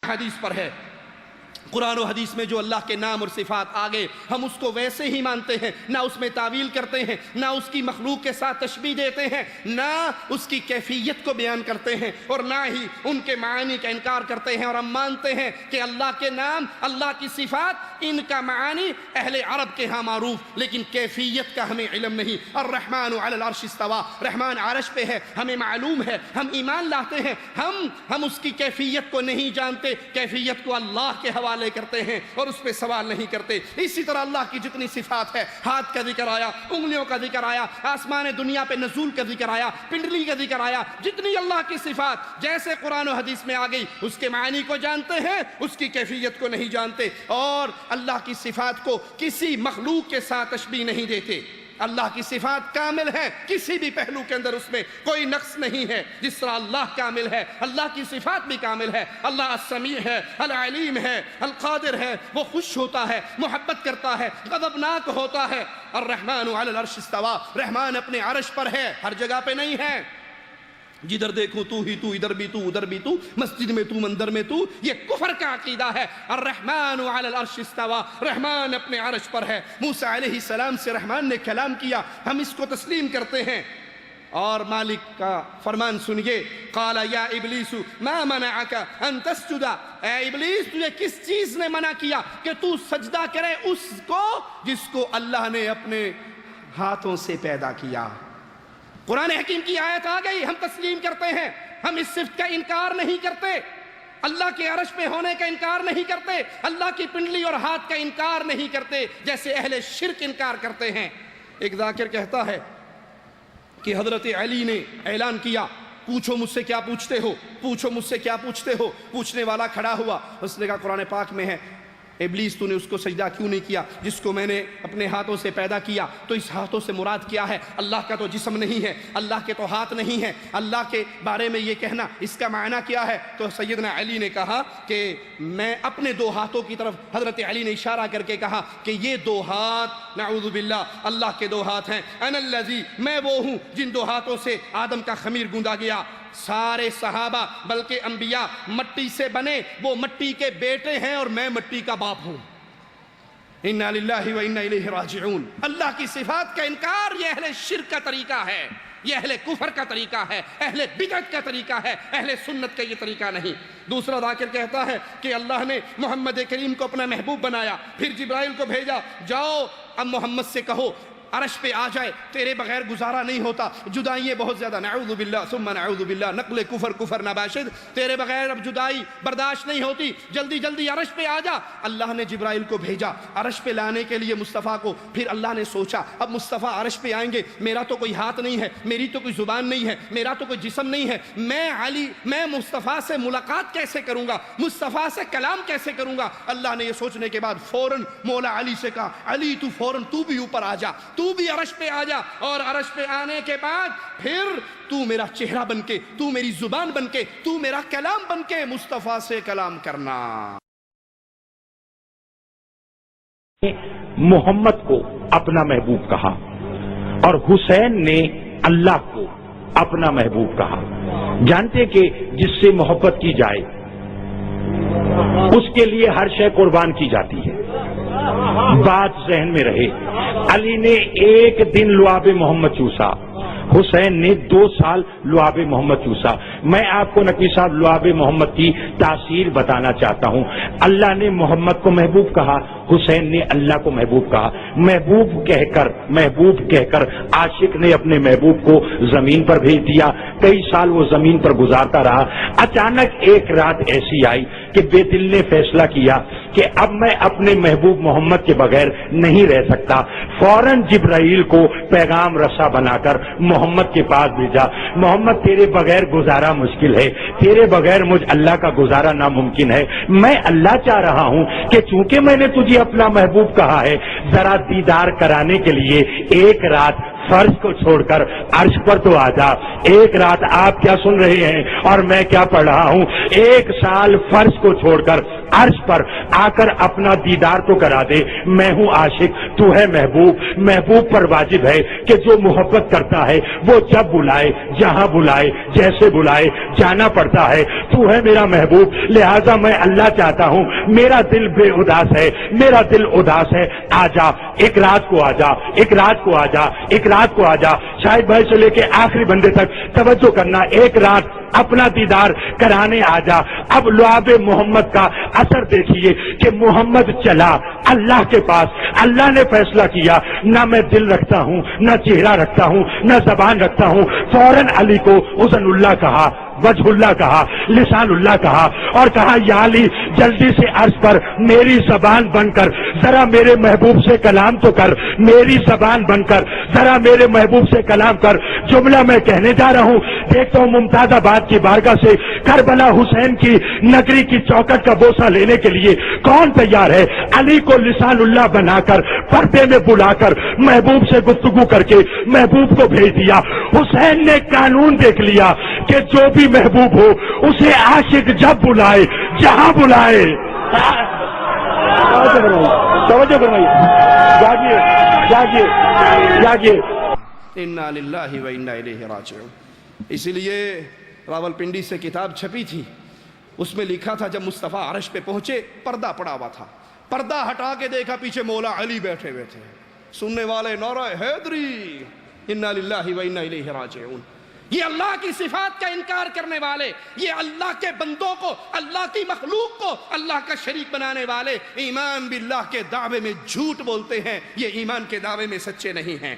حدیث پر ہے، قرآن و حدیث میں جو اللہ کے نام اور صفات آگے ہم اس کو ویسے ہی مانتے ہیں، نہ اس میں تعویل کرتے ہیں، نہ اس کی مخلوق کے ساتھ تشبیہ دیتے ہیں، نہ اس کی کیفیت کو بیان کرتے ہیں، اور نہ ہی ان کے معانی کا انکار کرتے ہیں۔ اور ہم مانتے ہیں کہ اللہ کے نام، اللہ کی صفات، ان کا معانی اہل عرب کے ہاں معروف، لیکن کیفیت کا ہمیں علم نہیں۔ الرحمن علی العرش استوى، رحمان عرش پہ ہے، ہمیں معلوم ہے، ہم ایمان لاتے ہیں، ہم اس کی کیفیت کو نہیں جانتے، کیفیت کو اللہ کے حوالے کرتے ہیں اور اس پہ سوال نہیں کرتے۔ اسی طرح اللہ کی جتنی صفات ہے، ہاتھ کا ذکر آیا، انگلیوں کا ذکر آیا، آسمان دنیا پہ نزول کا ذکر آیا، پنڈلی کا ذکر آیا، جتنی اللہ کی صفات جیسے قرآن و حدیث میں آ گئی، اس کے معنی کو جانتے ہیں، اس کی کیفیت کو نہیں جانتے، اور اللہ کی صفات کو کسی مخلوق کے ساتھ تشبیہ نہیں دیتے۔ اللہ کی صفات کامل ہے، کسی بھی پہلو کے اندر اس میں کوئی نقص نہیں ہے۔ جس طرح اللہ کامل ہے، اللہ کی صفات بھی کامل ہے۔ اللہ السمیع ہے، العلیم ہے، القادر ہے، وہ خوش ہوتا ہے، محبت کرتا ہے، غضبناک ہوتا ہے۔ الرحمن علی العرش استوى، رحمان اپنے عرش پر ہے، ہر جگہ پہ نہیں ہے۔ جدھر دیکھو تو ہی تو، ادھر بھی تو، ادھر بھی تو، مسجد میں تو، مندر میں تو، یہ کفر کا عقیدہ ہے۔ الرحمن علی العرش استوى، رحمان اپنے عرش پر ہے۔ موسیٰ علیہ السلام سے رحمان نے کلام کیا، ہم اس کو تسلیم کرتے ہیں۔ اور مالک کا فرمان سنیے، قال یا ابلیس ما منعک ان تسجد، اے ابلیس تجھے کس چیز نے منع کیا کہ تو سجدہ کرے اس کو جس کو اللہ نے اپنے ہاتھوں سے پیدا کیا۔ قرآن حکیم کی آیت آ گئی، ہم تسلیم کرتے ہیں، ہم اس صفت کا انکار نہیں کرتے، اللہ کے عرش پہ ہونے کا انکار نہیں کرتے، اللہ کی پنڈلی اور ہاتھ کا انکار نہیں کرتے جیسے اہل شرک انکار کرتے ہیں۔ ایک ذاکر کہتا ہے کہ حضرت علی نے اعلان کیا، پوچھو مجھ سے کیا پوچھتے ہو، پوچھو مجھ سے کیا پوچھتے ہو۔ پوچھنے والا کھڑا ہوا، اس نے کہا قرآن پاک میں ہے، ابلیس تو نے اس کو سجدہ کیوں نہیں کیا جس کو میں نے اپنے ہاتھوں سے پیدا کیا؟ تو اس ہاتھوں سے مراد کیا ہے؟ اللہ کا تو جسم نہیں ہے، اللہ کے تو ہاتھ نہیں ہے، اللہ کے بارے میں یہ کہنا اس کا معنی کیا ہے؟ تو سیدنا علی نے کہا کہ میں اپنے دو ہاتھوں کی طرف، حضرت علی نے اشارہ کر کے کہا کہ یہ دو ہاتھ نعوذ باللہ اللہ کے دو ہاتھ ہیں۔ انا الذی، میں وہ ہوں جن دو ہاتھوں سے آدم کا خمیر گوندا گیا۔ سارے صحابہ بلکہ انبیاء مٹی سے بنے، وہ مٹی کے بیٹے ہیں اور میں مٹی کا باپ ہوں۔ انا للہ و انا الیہ راجعون۔ اللہ کی صفات کا انکار یہ اہل شرک کا طریقہ ہے، یہ اہل کفر کا طریقہ ہے، اہل بدعت کا طریقہ ہے، اہل سنت کا یہ طریقہ نہیں۔ دوسرا ذاکر کہتا ہے کہ اللہ نے محمد کریم کو اپنا محبوب بنایا، پھر جبرائیل کو بھیجا، جاؤ اب محمد سے کہو عرش پہ آ جائے، تیرے بغیر گزارا نہیں ہوتا، جدائییں بہت زیادہ، نعوذ باللہ ثم نعوذ باللہ، نقل کفر نباشد، تیرے بغیر اب جدائی برداشت نہیں ہوتی، جلدی جلدی عرش پہ آ جا۔ اللہ نے جبرائیل کو بھیجا عرش پہ لانے کے لیے مصطفیٰ کو۔ پھر اللہ نے سوچا اب مصطفیٰ عرش پہ آئیں گے، میرا تو کوئی ہاتھ نہیں ہے، میری تو کوئی زبان نہیں ہے، میرا تو کوئی جسم نہیں ہے، میں مصطفیٰ سے ملاقات کیسے کروں گا، مصطفیٰ سے کلام کیسے کروں گا؟ اللہ نے یہ سوچنے کے بعد فوراً مولا علی سے کہا، علی تو فوراً تو بھی اوپر آ جا، تو بھی عرش پہ آ جا، اور عرش پہ آنے کے بعد پھر تو میرا چہرہ بن کے، تو میری زبان بن کے، تو میرا کلام بن کے مصطفیٰ سے کلام کرنا۔ محمد کو اپنا محبوب کہا اور حسین نے اللہ کو اپنا محبوب کہا۔ جانتے کہ جس سے محبت کی جائے اس کے لیے ہر شے قربان کی جاتی ہے۔ بات ذہن میں رہے، علی نے ایک دن لعاب محمد چوسا، حسین نے 2 سال لعاب محمد چوسا۔ میں آپ کو نقوی صاحب لعاب محمد کی تاثیر بتانا چاہتا ہوں۔ اللہ نے محمد کو محبوب کہا، حسین نے اللہ کو محبوب کہا۔ محبوب کہہ کر عاشق نے اپنے محبوب کو زمین پر بھیج دیا۔ کئی سال وہ زمین پر گزارتا رہا۔ اچانک ایک رات ایسی آئی کہ بے دل نے فیصلہ کیا کہ اب میں اپنے محبوب محمد کے بغیر نہیں رہ سکتا۔ فوراً جبرائیل کو پیغام رسا بنا کر محمد کے پاس بھیجا، محمد تیرے بغیر گزارا مشکل ہے، تیرے بغیر مجھ اللہ کا گزارا ناممکن ہے۔ میں اللہ چاہ رہا ہوں کہ چونکہ میں نے تجھے اپنا محبوب کہا ہے، ذرا دیدار کرانے کے لیے ایک رات فرض کو چھوڑ کر عرش پر تو آ جا۔ ایک رات آپ کیا سن رہے ہیں اور میں کیا پڑھ رہا ہوں؟ 1 سال فرض کو چھوڑ کر عرش پر آ کر اپنا دیدار تو کرا دے. میں ہوں عاشق، تو ہے محبوب. محبوب پر واجب ہے کہ جو محبت کرتا ہے وہ جب بلائے، جہاں بلائے، جیسے بلائے جانا پڑتا ہے. تو ہے میرا محبوب، لہذا میں اللہ چاہتا ہوں، میرا دل بے اداس ہے، میرا دل اداس ہے، آ جا ایک رات کو، آ جا ایک رات کو، آ جا ایک رات کو، آ جا. شاہد بھائی سے لے کے آخری بندے تک توجہ کرنا، ایک رات اپنا دیدار کرانے آ جا. اب لعاب محمد کا اثر دیکھیے کہ محمد چلا اللہ کے پاس. اللہ نے فیصلہ کیا، نہ میں دل رکھتا ہوں، نہ چہرہ رکھتا ہوں، نہ زبان رکھتا ہوں. فوراً علی کو اذن اللہ کہا، وجہ اللہ کہا، لسان اللہ کہا، اور کہا یا علی جلدی سے عرض پر میری زبان بن کر ذرا میرے محبوب سے کلام تو کر، میری زبان بن کر ذرا میرے محبوب سے کلام کر. جملہ میں کہنے جا رہا ہوں. دیکھتا ہوں ممتاز آباد کی بارگاہ سے کربلا حسین کی نگری کی چوکٹ کا بوسہ لینے کے لیے کون تیار ہے؟ علی کو لسان اللہ بنا کر پردے میں بلا کر محبوب سے گفتگو کر کے محبوب کو بھیج دیا. حسین نے قانون دیکھ لیا کہ جو بھی محبوب ہو اسے عاشق جب بلائے، جہاں بلائے. توجہ فرمائیے، جاگیے جاگیے جاگیے. انا للہ و انا الیہ راجعون. اسی لیے راولپنڈی سے کتاب چھپی تھی، اس میں لکھا تھا جب مصطفیٰ عرش پہ پہنچے پردہ پڑا ہوا تھا، پردہ ہٹا کے دیکھا پیچھے مولا علی بیٹھے ہوئے تھے. سننے والے نعرہ حیدری، انا للہ و انا الیہ راجعون. یہ اللہ کی صفات کا انکار کرنے والے، یہ اللہ کے بندوں کو، اللہ کی مخلوق کو اللہ کا شریک بنانے والے ایمان باللہ کے دعوے میں جھوٹ بولتے ہیں، یہ ایمان کے دعوے میں سچے نہیں ہیں.